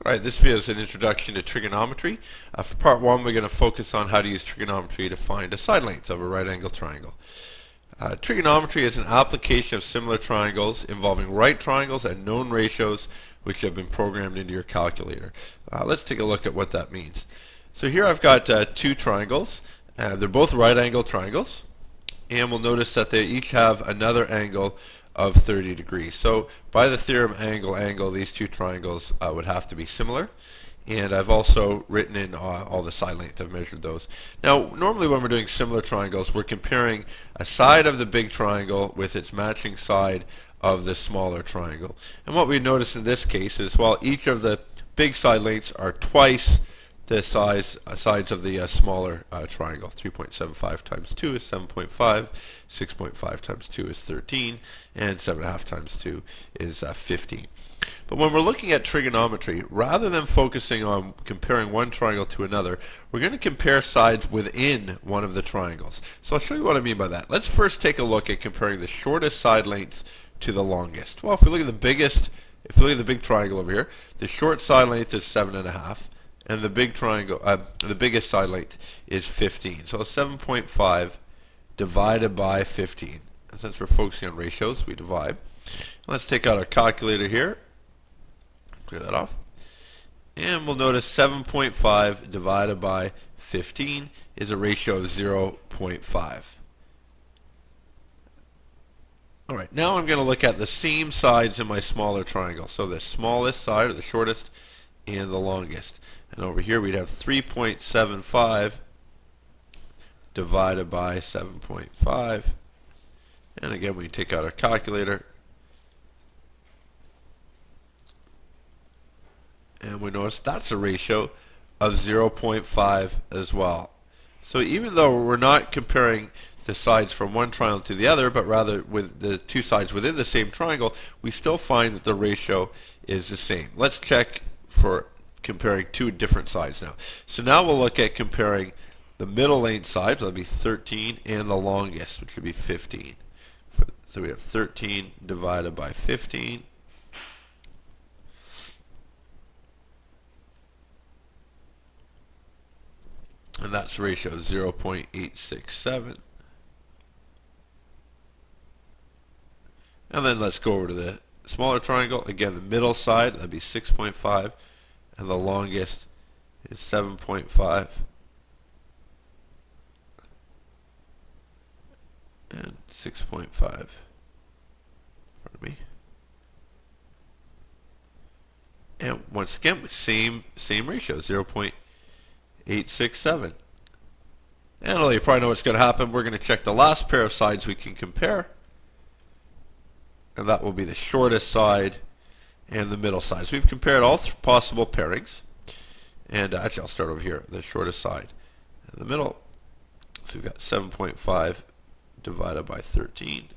Alright, this video is an introduction to trigonometry. For part one, we're going to focus on how to use trigonometry to find a side length of a right angle triangle. Trigonometry is an application of similar triangles involving right triangles and known ratios which have been programmed into your calculator. Let's take a look at what that means. So here I've got two triangles. They're both right angle triangles, and we'll notice that they each have another angle of 30 degrees. So by the theorem angle, these two triangles would have to be similar. And I've also written in all the side length. I've measured those. Now, normally when we're doing similar triangles, we're comparing a side of the big triangle with its matching side of the smaller triangle. And what we notice in this case is, while each of the big side lengths are twice the sides of the smaller triangle. 3.75 times 2 is 7.5, 6.5 times 2 is 13, and 7.5 times 2 is 15. But when we're looking at trigonometry, rather than focusing on comparing one triangle to another, we're going to compare sides within one of the triangles. So I'll show you what I mean by that. Let's first take a look at comparing the shortest side length to the longest. Well, if we look at the big triangle over here, the short side length is 7.5, and the big triangle, the biggest side length is 15. So 7.5 divided by 15. And since we're focusing on ratios, we divide. Let's take out our calculator here. Clear that off. And we'll notice 7.5 divided by 15 is a ratio of 0.5. Alright, now I'm going to look at the same sides in my smaller triangle. So the smallest side, or the shortest, and the longest. And over here we'd have 3.75 divided by 7.5. And again, we can take out our calculator. And we notice that's a ratio of 0.5 as well. So even though we're not comparing the sides from one triangle to the other, but rather with the two sides within the same triangle, we still find that the ratio is the same. Let's check for comparing two different sides now. So now we'll look at comparing the middle length side, so that'll be 13, and the longest, which would be 15. So we have 13 divided by 15. And that's a ratio of 0.867. And then let's go over to the smaller triangle. Again, the middle side, that'd be 6.5. And the longest is 7.5. And 6.5. Pardon me. And once again, same ratio, 0.867. And you probably know what's going to happen. We're going to check the last pair of sides we can compare. And that will be the shortest side and the middle side. So we've compared all possible pairings. And actually, I'll start over here, the shortest side and the middle. So we've got 7.5 divided by 13.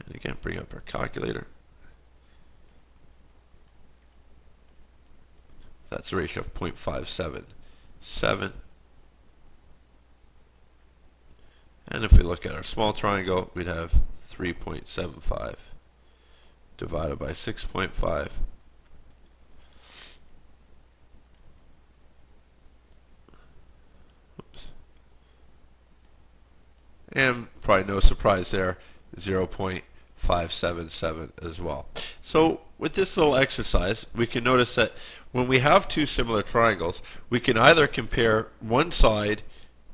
And again, bring up our calculator. That's a ratio of 0.577. And if we look at our small triangle, we'd have 3.75 divided by 6.5. Oops. And probably no surprise there, 0.577 as well. So with this little exercise, we can notice that when we have two similar triangles, we can either compare one side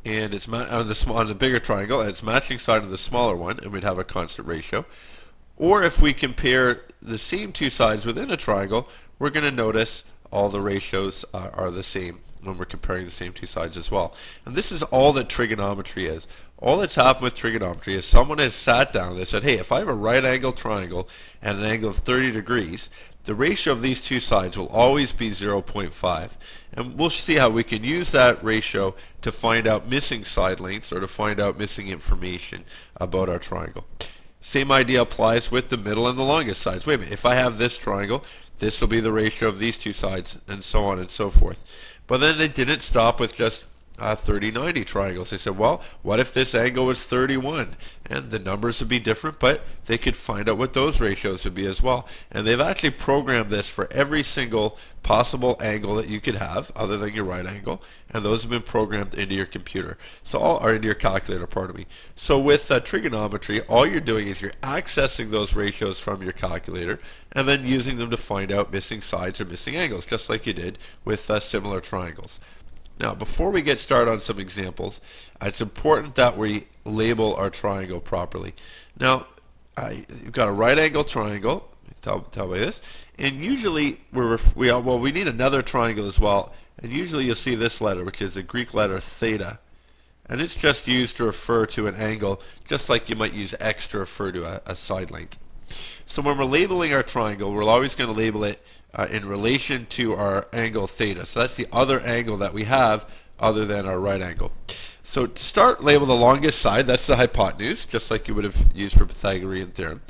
and it's on the bigger triangle and its matching side of the smaller one, and we'd have a constant ratio. Or if we compare the same two sides within a triangle, we're going to notice all the ratios are the same when we're comparing the same two sides as well. And this is all that trigonometry is. All that's happened with trigonometry is someone has sat down and they said, hey, if I have a right angle triangle and an angle of 30 degrees, the ratio of these two sides will always be 0.5. And we'll see how we can use that ratio to find out missing side lengths or to find out missing information about our triangle. Same idea applies with the middle and the longest sides. Wait a minute, if I have this triangle, this will be the ratio of these two sides, and so on and so forth. But then they didn't stop with just 30-90 triangles. They said, well, what if this angle was 31? And the numbers would be different, but they could find out what those ratios would be as well. And they've actually programmed this for every single possible angle that you could have, other than your right angle, and those have been programmed into your computer. So or into your calculator, pardon me. So with trigonometry, all you're doing is you're accessing those ratios from your calculator, and then using them to find out missing sides or missing angles, just like you did with similar triangles. Now, before we get started on some examples, it's important that we label our triangle properly. Now, you've got a right angle triangle, tell by this, and usually we need another triangle as well, and usually you'll see this letter, which is the Greek letter theta, and it's just used to refer to an angle, just like you might use x to refer to a side length. So when we're labeling our triangle, we're always going to label it in relation to our angle theta. So that's the other angle that we have other than our right angle. So to start, label the longest side. That's the hypotenuse, just like you would have used for Pythagorean theorem.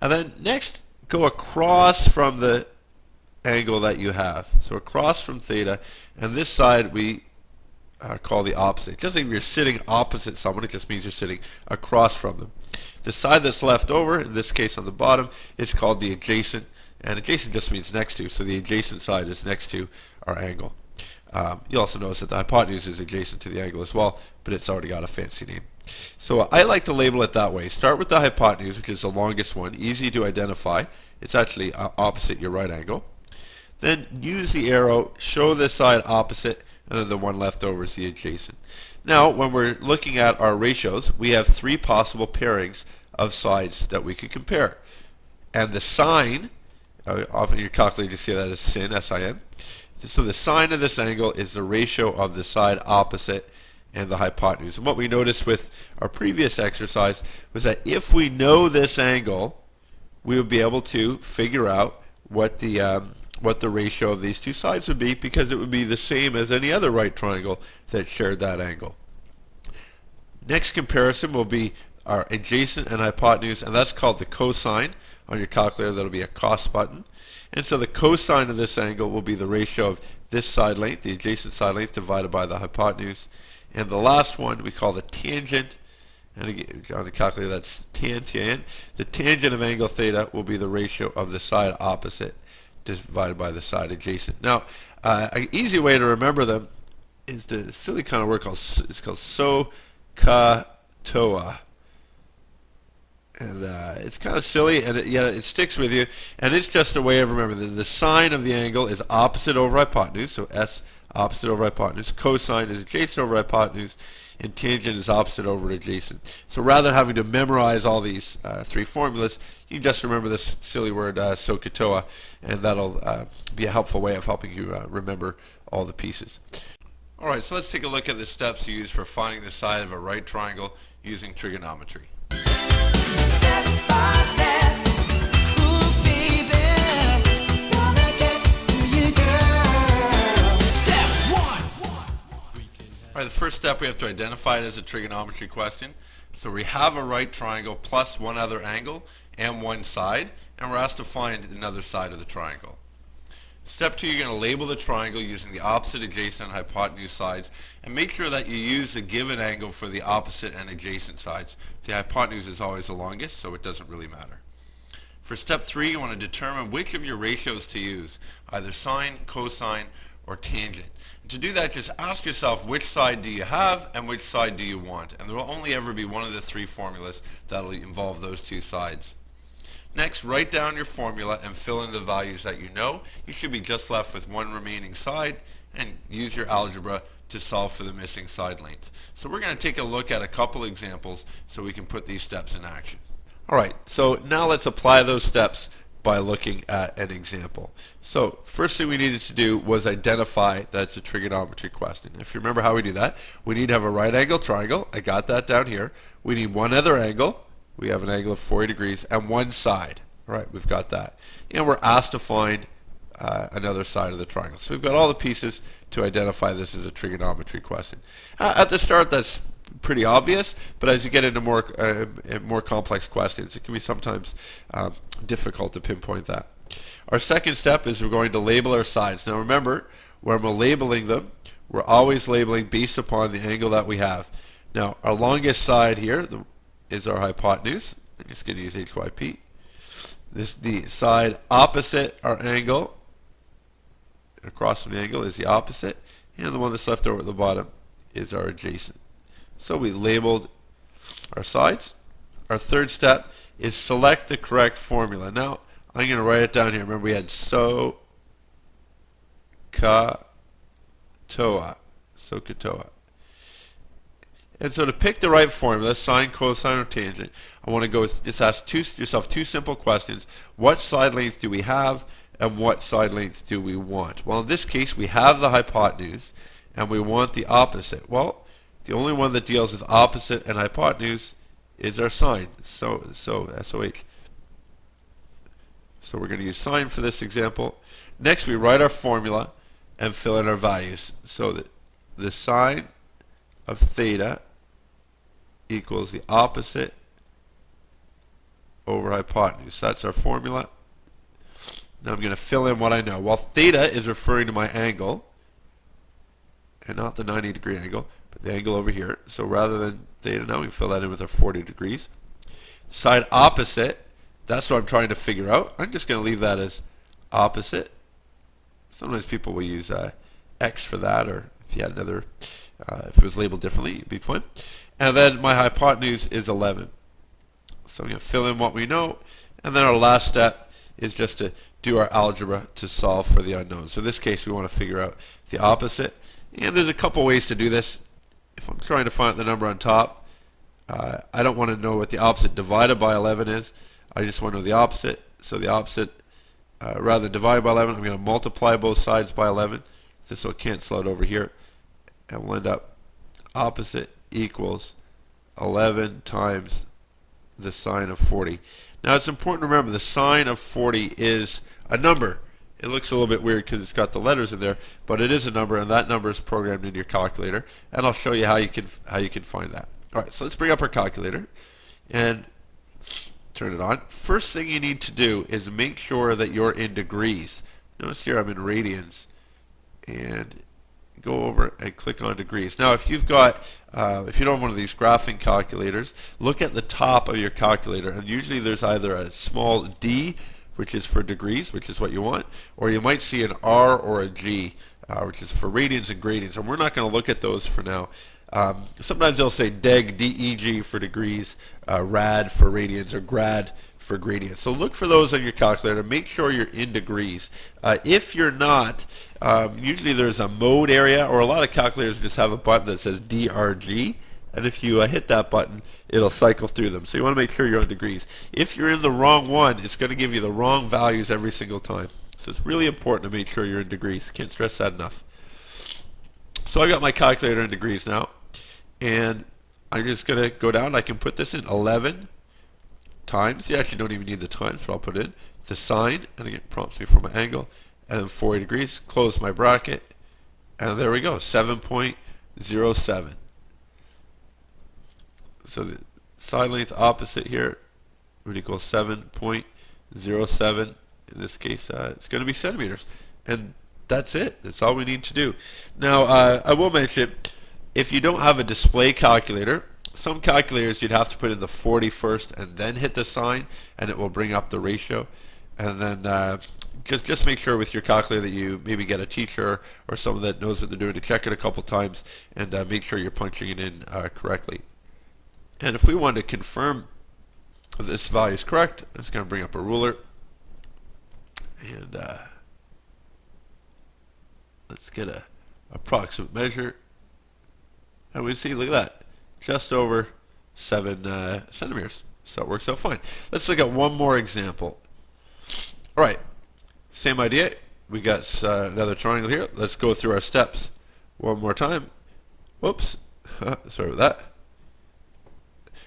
And then next, go across from the angle that you have. So across from theta, and this side we call the opposite. Just like if you're sitting opposite someone, it just means you're sitting across from them. The side that's left over, in this case on the bottom, is called the adjacent. And adjacent just means next to, so the adjacent side is next to our angle. You'll also notice that the hypotenuse is adjacent to the angle as well, but it's already got a fancy name. So I like to label it that way. Start with the hypotenuse, which is the longest one, easy to identify. It's actually opposite your right angle. Then use the arrow, show this side opposite, and then the one left over is the adjacent. Now, when we're looking at our ratios, we have three possible pairings of sides that we could compare. And the sine, often your calculator you see that as sin, S-I-N. So the sine of this angle is the ratio of the side opposite and the hypotenuse. And what we noticed with our previous exercise was that if we know this angle, we would be able to figure out what the ratio of these two sides would be, because it would be the same as any other right triangle that shared that angle. Next comparison will be our adjacent and hypotenuse, and that's called the cosine. On your calculator, that'll be a cos button. And so the cosine of this angle will be the ratio of this side length, the adjacent side length, divided by the hypotenuse. And the last one we call the tangent, and again, on the calculator that's tan, T-A-N. The tangent of angle theta will be the ratio of the side opposite divided by the side adjacent. Now, an easy way to remember them is the silly kind of word called SOHCAHTOA. And it's kind of silly, and yet it sticks with you. And it's just a way of remembering. The sine of the angle is opposite over hypotenuse, so S opposite over hypotenuse. Cosine is adjacent over hypotenuse, and tangent is opposite over adjacent. So rather than having to memorize all these three formulas, you can just remember this silly word SOHCAHTOA, and that'll be a helpful way of helping you remember all the pieces. All right, so let's take a look at the steps you use for finding the side of a right triangle using trigonometry. Step by step, ooh baby, gonna get to you, girl. Step one. All right, the first step, we have to identify it as a trigonometry question. So we have a right triangle plus one other angle and one side, and we're asked to find another side of the triangle. Step two, you're going to label the triangle using the opposite, adjacent, and hypotenuse sides, and make sure that you use the given angle for the opposite and adjacent sides. The hypotenuse is always the longest, so it doesn't really matter. For step three, you want to determine which of your ratios to use, either sine, cosine, or tangent. And to do that, just ask yourself which side do you have and which side do you want, and there will only ever be one of the three formulas that will involve those two sides. Next, write down your formula and fill in the values that you know. You should be just left with one remaining side, and use your algebra to solve for the missing side length. So we're going to take a look at a couple examples so we can put these steps in action. All right, so now let's apply those steps by looking at an example. So first thing we needed to do was identify that it's a trigonometry question. If you remember how we do that, we need to have a right angle triangle. I got that down here. We need one other angle. We have an angle of 40 degrees and one side. All right, we've got that. And we're asked to find another side of the triangle. So we've got all the pieces to identify this as a trigonometry question. At the start, that's pretty obvious, but as you get into more complex questions, it can be sometimes difficult to pinpoint that. Our second step is we're going to label our sides. Now remember, when we're labeling them, we're always labeling based upon the angle that we have. Now our longest side here is our hypotenuse. I'm just going to use HYP. This the side opposite our angle. Across from the angle is the opposite, and the one that's left over at the bottom is our adjacent. So we labeled our sides. Our third step is select the correct formula. Now I'm going to write it down here. Remember, we had SOHCAHTOA. SOHCAHTOA. And so to pick the right formula, sine, cosine, or tangent, I want to go with, just ask yourself two simple questions. What side length do we have, and what side length do we want? Well, in this case, we have the hypotenuse, and we want the opposite. Well, the only one that deals with opposite and hypotenuse is our sine. So SOH. So we're going to use sine for this example. Next, we write our formula and fill in our values. So that the sine of theta equals the opposite over hypotenuse. That's our formula. Now I'm going to fill in what I know. Well, theta is referring to my angle, and not the 90-degree angle, but the angle over here. So rather than theta, now we can fill that in with our 40 degrees. Side opposite, that's what I'm trying to figure out. I'm just going to leave that as opposite. Sometimes people will use X for that, or if you had another, if it was labeled differently, it'd be fine. And then my hypotenuse is 11. So I'm going to fill in what we know, and then our last step is just to do our algebra to solve for the unknown. So in this case, we want to figure out the opposite. And there's a couple ways to do this. If I'm trying to find the number on top, I don't want to know what the opposite divided by 11 is. I just want to know the opposite. So the opposite, rather than divide by 11, I'm going to multiply both sides by 11. This will cancel out over here. And we'll end up opposite equals 11 times the sine of 40. Now it's important to remember the sine of 40 is a number. It looks a little bit weird because it's got the letters in there, but it is a number, and that number is programmed into your calculator. And I'll show you how you can find that. All right, so let's bring up our calculator and turn it on. First thing you need to do is make sure that you're in degrees. Notice here I'm in radians, and go over and click on degrees. Now if you've got if you don't have one of these graphing calculators, look at the top of your calculator, and usually there's either a small d, which is for degrees, which is what you want, or you might see an R or a G, which is for radians and gradients, and we're not going to look at those for now. Sometimes they'll say deg, D-E-G for degrees, rad for radians, or grad for gradients. So look for those on your calculator. Make sure you're in degrees. If you're not, usually there's a mode area, or a lot of calculators just have a button that says DRG, and if you hit that button, it'll cycle through them. So you want to make sure you're on degrees. If you're in the wrong one, it's going to give you the wrong values every single time. So it's really important to make sure you're in degrees. Can't stress that enough. So I got my calculator in degrees now, and I'm just going to go down. I can put this in 11 times. You actually don't even need the times, but I'll put in the sine, and it prompts me for my angle, and then 40 degrees. Close my bracket, and there we go, 7.07. So the side length opposite here would equal 7.07. In this case, it's going to be centimeters, and that's it. That's all we need to do. Now, I will mention, if you don't have a display calculator, some calculators you'd have to put in the 40 first and then hit the sign, and it will bring up the ratio. And then just make sure with your calculator that you maybe get a teacher or someone that knows what they're doing to check it a couple times, and make sure you're punching it in correctly. And if we want to confirm this value is correct, I'm just going to bring up a ruler, and let's get a approximate measure, and we see, look at that, just over 7 centimeters. So it works out fine. Let's look at one more example. All right, same idea. We got another triangle here. Let's go through our steps one more time. Whoops, sorry about that.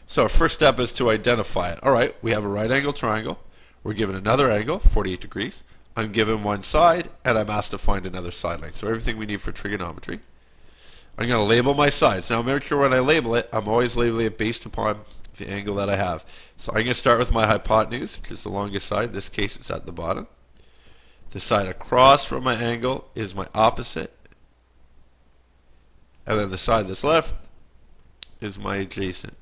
So our first step is to identify it. All right, we have a right angle triangle. We're given another angle, 48 degrees. I'm given one side, and I'm asked to find another side length. So everything we need for trigonometry. I'm going to label my sides. Now make sure when I label it, I'm always labeling it based upon the angle that I have. So I'm going to start with my hypotenuse, which is the longest side. In this case, it's at the bottom. The side across from my angle is my opposite. And then the side that's left is my adjacent.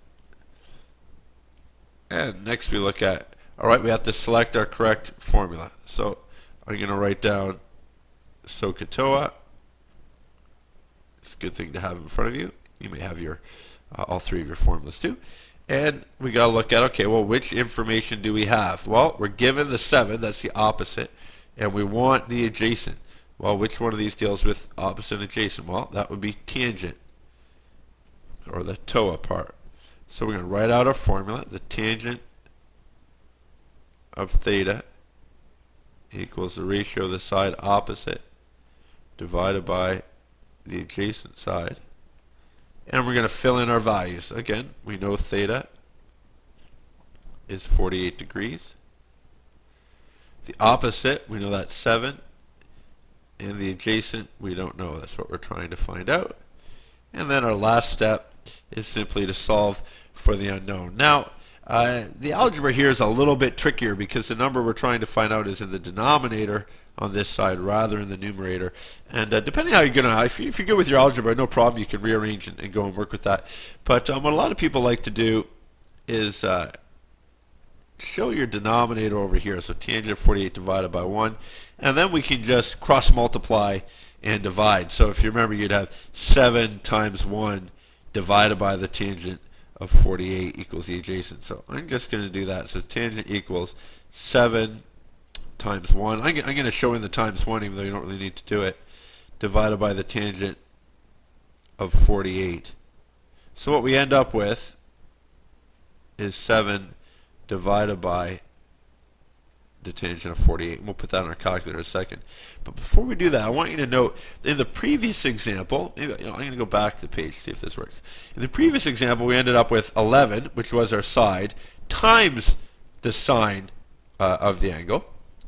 And next we look at, alright, we have to select our correct formula. So I'm going to write down SOHCAHTOA. It's a good thing to have in front of you. You may have your all three of your formulas too. And we got to look at, okay, well, which information do we have? Well, we're given the 7, that's the opposite, and we want the adjacent. Well, which one of these deals with opposite and adjacent? Well, that would be tangent, or the TOA part. So we're going to write out our formula. The tangent of theta equals the ratio of the side opposite divided by the adjacent side. And we're going to fill in our values. Again, we know theta is 48 degrees. The opposite, we know that's 7. And the adjacent, we don't know. That's what we're trying to find out. And then our last step is simply to solve for the unknown. Now, the algebra here is a little bit trickier because the number we're trying to find out is in the denominator on this side rather than the numerator. And depending how you're going to, if you're good with your algebra, no problem, you can rearrange and go and work with that. But what a lot of people like to do is show your denominator over here. So tangent of 48 divided by 1. And then we can just cross multiply and divide. So if you remember, you'd have 7 times 1 divided by the tangent of 48 equals the adjacent. So I'm just going to do that. So tangent equals 7 times 1. I'm going to show in the times 1 even though you don't really need to do it. Divided by the tangent of 48. So what we end up with is 7 divided by the tangent of 48. And we'll put that on our calculator in a second. But before we do that, I want you to note, in the previous example, maybe, I'm going to go back to the page to see if this works. In the previous example, we ended up with 11, which was our side, times the sine of the angle.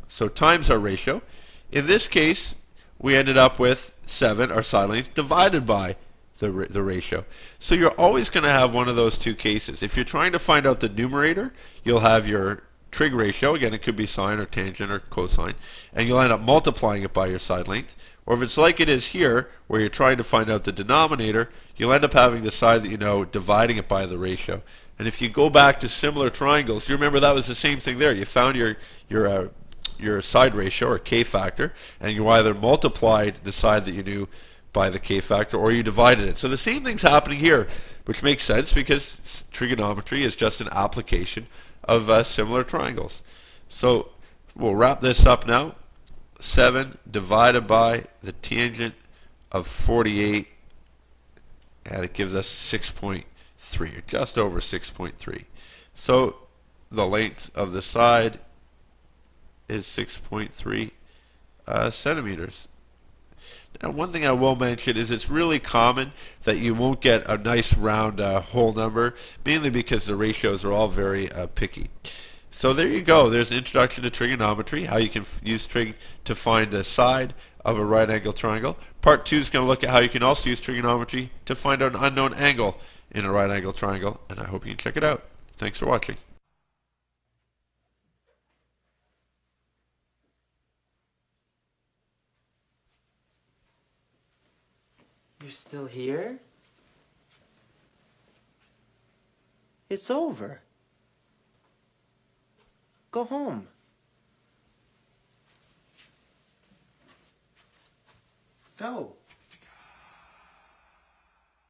So times our ratio. In this case, we ended up with 7, our side length, divided by the ratio. So you're always going to have one of those two cases. If you're trying to find out the numerator, you'll have your trig ratio. Again, it could be sine or tangent or cosine. And you'll end up multiplying it by your side length. Or if it's like it is here, where you're trying to find out the denominator, you'll end up having the side that you know, dividing it by the ratio. And if you go back to similar triangles, you remember that was the same thing there. You found your side ratio, or k factor, and you either multiplied the side that you knew by the k factor, or you divided it. So the same thing's happening here, which makes sense because trigonometry is just an application of similar triangles. So we'll wrap this up now. 7 divided by the tangent of 48, and it gives us 6.3, or just over 6.3. So the length of the side is 6.3 centimeters. Now, one thing I will mention is it's really common that you won't get a nice round whole number, mainly because the ratios are all very picky. So there you go. There's an introduction to trigonometry, how you can use trig to find the side of a right angle triangle. Part 2 is going to look at how you can also use trigonometry to find out an unknown angle in a right angle triangle, and I hope you can check it out. Thanks for watching. You're still here? It's over. Go home. Go.